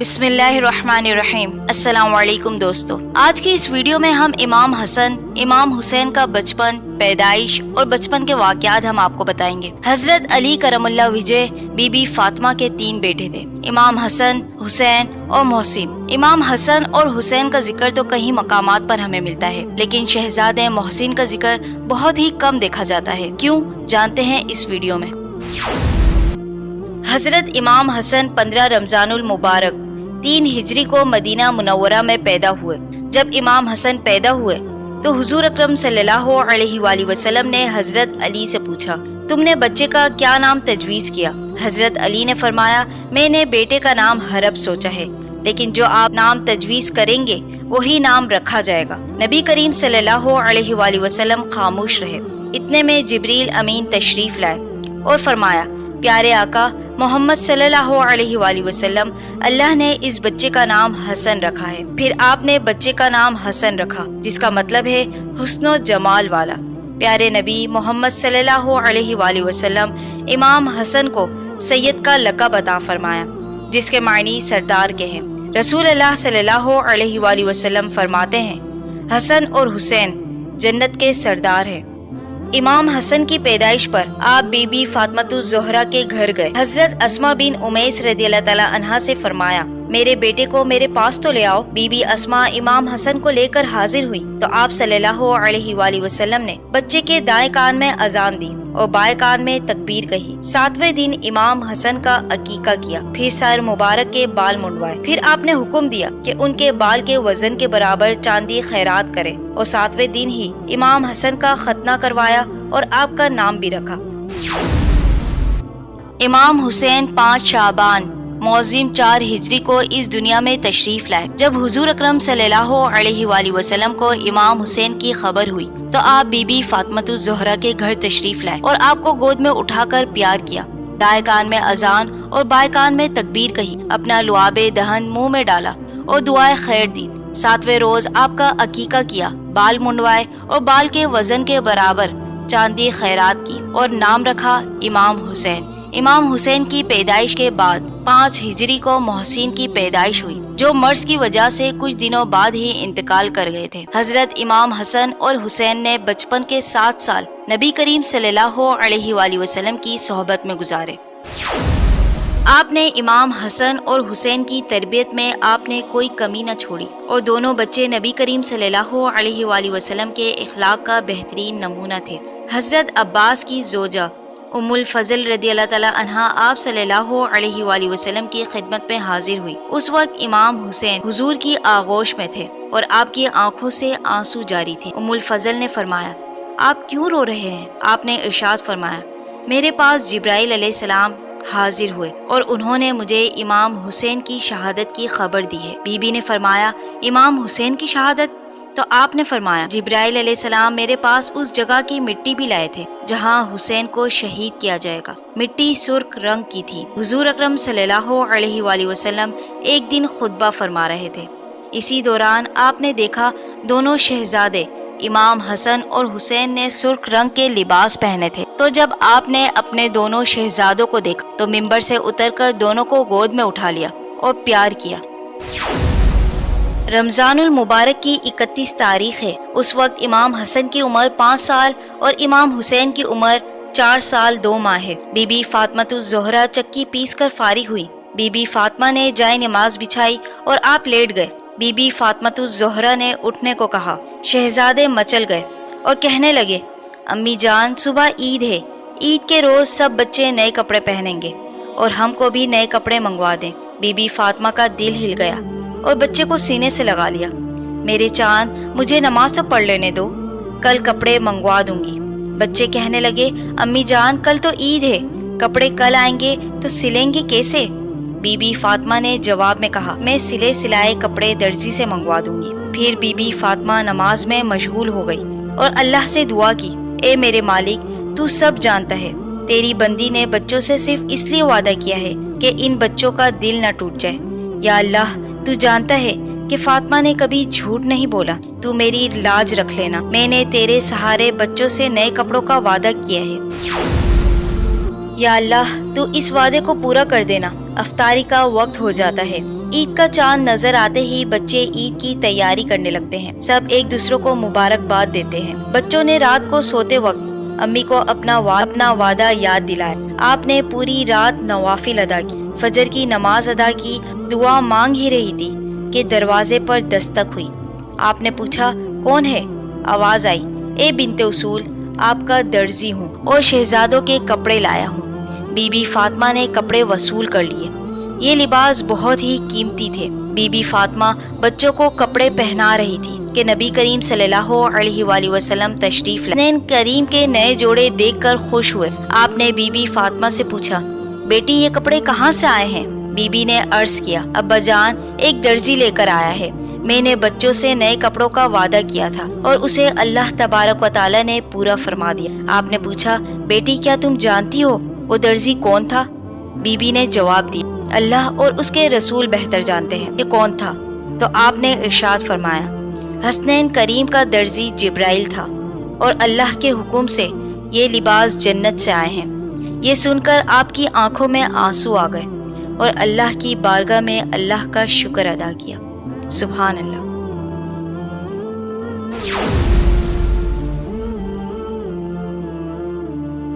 بسم اللہ الرحمن الرحیم۔ السلام علیکم دوستو، آج کی اس ویڈیو میں ہم امام حسن، امام حسین کا بچپن، پیدائش اور بچپن کے واقعات ہم آپ کو بتائیں گے۔ حضرت علی کرم اللہ وجہ بی بی فاطمہ کے 3 بیٹے تھے، امام حسن، حسین اور محسن۔ امام حسن اور حسین کا ذکر تو کئی مقامات پر ہمیں ملتا ہے، لیکن شہزادے محسن کا ذکر بہت ہی کم دیکھا جاتا ہے۔ کیوں؟ جانتے ہیں اس ویڈیو میں۔ حضرت امام حسن 15 رمضان المبارک 3 ہجری کو مدینہ منورہ میں پیدا ہوئے۔ جب امام حسن پیدا ہوئے تو حضور اکرم صلی اللہ علیہ وآلہ وسلم نے حضرت علی سے پوچھا، تم نے بچے کا کیا نام تجویز کیا؟ حضرت علی نے فرمایا، میں نے بیٹے کا نام حرب سوچا ہے، لیکن جو آپ نام تجویز کریں گے وہی نام رکھا جائے گا۔ نبی کریم صلی اللہ علیہ وآلہ وسلم خاموش رہے۔ اتنے میں جبریل امین تشریف لائے اور فرمایا، پیارے آقا محمد صلی اللہ علیہ وآلہ وسلم، اللہ نے اس بچے کا نام حسن رکھا ہے۔ پھر آپ نے بچے کا نام حسن رکھا، جس کا مطلب ہے حسن و جمال والا۔ پیارے نبی محمد صلی اللہ علیہ وآلہ وسلم امام حسن کو سید کا لقب عطا فرمایا، جس کے معنی سردار کے ہیں۔ رسول اللہ صلی اللہ علیہ وآلہ وسلم فرماتے ہیں، حسن اور حسین جنت کے سردار ہیں۔ امام حسن کی پیدائش پر آپ بی بی فاطمۃ الزہرا کے گھر گئے۔ حضرت اسما بن امیس رضی اللہ تعالی عنہا سے فرمایا، میرے بیٹے کو میرے پاس تو لے آؤ۔ بی بی اسما امام حسن کو لے کر حاضر ہوئی تو آپ صلی اللہ علیہ وآلہ وسلم نے بچے کے دائیں کان میں اذان دی اور بائیں کان میں تکبیر کہی۔ 7ویں دن امام حسن کا عقیقہ کیا، پھر سر مبارک کے بال منڈوائے۔ پھر آپ نے حکم دیا کہ ان کے بال کے وزن کے برابر چاندی خیرات کرے، اور 7ویں دن ہی امام حسن کا ختنہ کروایا اور آپ کا نام بھی رکھا۔ امام حسین 5 شعبان معظم 4 ہجری کو اس دنیا میں تشریف لائے۔ جب حضور اکرم صلی اللہ علیہ وآلہ وسلم کو امام حسین کی خبر ہوئی تو آپ بی بی فاطمۃ الزہرا کے گھر تشریف لائے اور آپ کو گود میں اٹھا کر پیار کیا۔ دائیں کان میں اذان اور بائیں کان میں تکبیر کہی، اپنا لعاب دہن منہ میں ڈالا اور دعائیں خیر دی۔ 7ویں روز آپ کا عقیقہ کیا، بال منڈوائے اور بال کے وزن کے برابر چاندی خیرات کی اور نام رکھا امام حسین۔ امام حسین کی پیدائش کے بعد 5 ہجری کو محسن کی پیدائش ہوئی، جو مرض کی وجہ سے کچھ دنوں بعد ہی انتقال کر گئے تھے۔ حضرت امام حسن اور حسین نے بچپن کے 7 سال نبی کریم صلی اللہ علیہ وآلہ وسلم کی صحبت میں گزارے۔ آپ نے امام حسن اور حسین کی تربیت میں آپ نے کوئی کمی نہ چھوڑی، اور دونوں بچے نبی کریم صلی اللہ علیہ وآلہ وسلم کے اخلاق کا بہترین نمونہ تھے۔ حضرت عباس کی زوجہ ام الفضل رضی اللہ تعالی عنہا آپ صلی اللہ علیہ وآلہ وسلم کی خدمت میں حاضر ہوئی۔ اس وقت امام حسین حضور کی آغوش میں تھے اور آپ کی آنکھوں سے آنسو جاری تھے۔ ام الفضل نے فرمایا، آپ کیوں رو رہے ہیں؟ آپ نے ارشاد فرمایا، میرے پاس جبرائیل علیہ السلام حاضر ہوئے اور انہوں نے مجھے امام حسین کی شہادت کی خبر دی ہے۔ بی بی نے فرمایا، امام حسین کی شہادت؟ تو آپ نے فرمایا، جبرائیل علیہ السلام میرے پاس اس جگہ کی مٹی بھی لائے تھے جہاں حسین کو شہید کیا جائے گا۔ مٹی سرخ رنگ کی تھی۔ حضور اکرم صلی اللہ علیہ وآلہ وسلم ایک دن خطبہ فرما رہے تھے۔ اسی دوران آپ نے دیکھا دونوں شہزادے امام حسن اور حسین نے سرخ رنگ کے لباس پہنے تھے۔ تو جب آپ نے اپنے دونوں شہزادوں کو دیکھا تو ممبر سے اتر کر دونوں کو گود میں اٹھا لیا اور پیار کیا۔ رمضان المبارک کی 31 تاریخ ہے۔ اس وقت امام حسن کی عمر 5 سال اور امام حسین کی عمر 4 سال 2 ماہ ہے۔ بی بی فاطمۃ الزہرا چکی پیس کر فارغ ہوئی۔ بی بی فاطمہ نے جائے نماز بچھائی اور آپ لیٹ گئے۔ بی بی فاطمۃ الزہرا نے اٹھنے کو کہا۔ شہزادے مچل گئے اور کہنے لگے، امی جان صبح عید ہے، عید کے روز سب بچے نئے کپڑے پہنیں گے اور ہم کو بھی نئے کپڑے منگوا دیں۔ بی بی فاطمہ کا دل ہل گیا اور بچے کو سینے سے لگا لیا۔ میرے چاند، مجھے نماز تو پڑھ لینے دو، کل کپڑے منگوا دوں گی۔ بچے کہنے لگے، امی جان کل تو عید ہے، کپڑے کل آئیں گے تو سلیں گے کیسے؟ بی بی فاطمہ نے جواب میں کہا، میں سلے سلائے کپڑے درزی سے منگوا دوں گی۔ پھر بی بی فاطمہ نماز میں مشغول ہو گئی اور اللہ سے دعا کی، اے میرے مالک، تو سب جانتا ہے، تیری بندی نے بچوں سے صرف اس لیے وعدہ کیا ہے کہ ان بچوں کا دل نہ ٹوٹ جائے۔ یا اللہ، تو جانتا ہے کہ فاطمہ نے کبھی جھوٹ نہیں بولا، تو میری لاج رکھ لینا، میں نے تیرے سہارے بچوں سے نئے کپڑوں کا وعدہ کیا ہے۔ یا اللہ، تو اس وعدے کو پورا کر دینا۔ افطاری کا وقت ہو جاتا ہے۔ عید کا چاند نظر آتے ہی بچے عید کی تیاری کرنے لگتے ہیں۔ سب ایک دوسرے کو مبارکباد دیتے ہیں۔ بچوں نے رات کو سوتے وقت امی کو اپنا وعدہ یاد دلایا۔ آپ نے پوری رات نوافل ادا کی، فجر کی نماز ادا کی، دعا مانگ ہی رہی تھی کہ دروازے پر دستک ہوئی۔ آپ نے پوچھا کون ہے؟ آواز آئی، اے بنت اصول، آپ کا درزی ہوں اور شہزادوں کے کپڑے لایا ہوں۔ بی بی فاطمہ نے کپڑے وصول کر لیے۔ یہ لباس بہت ہی قیمتی تھے۔ بی بی فاطمہ بچوں کو کپڑے پہنا رہی تھی کہ نبی کریم صلی اللہ علیہ وآلہ وسلم تشریف لائے۔ حسنین کریم کے نئے جوڑے دیکھ کر خوش ہوئے۔ آپ نے بی بی فاطمہ سے پوچھا، بیٹی یہ کپڑے کہاں سے آئے ہیں؟ بی بی نے عرض کیا، ابا جان ایک درزی لے کر آیا ہے۔ میں نے بچوں سے نئے کپڑوں کا وعدہ کیا تھا اور اسے اللہ تبارک و تعالی نے پورا فرما دیا۔ آپ نے پوچھا، بیٹی کیا تم جانتی ہو وہ درزی کون تھا؟ بی بی نے جواب دیا، اللہ اور اس کے رسول بہتر جانتے ہیں کہ کون تھا۔ تو آپ نے ارشاد فرمایا، حسنین کریم کا درزی جبرائیل تھا اور اللہ کے حکم سے یہ لباس جنت سے آئے ہیں۔ یہ سن کر آپ کی آنکھوں میں آنسو آ گئے اور اللہ کی بارگاہ میں اللہ کا شکر ادا کیا۔ سبحان اللہ۔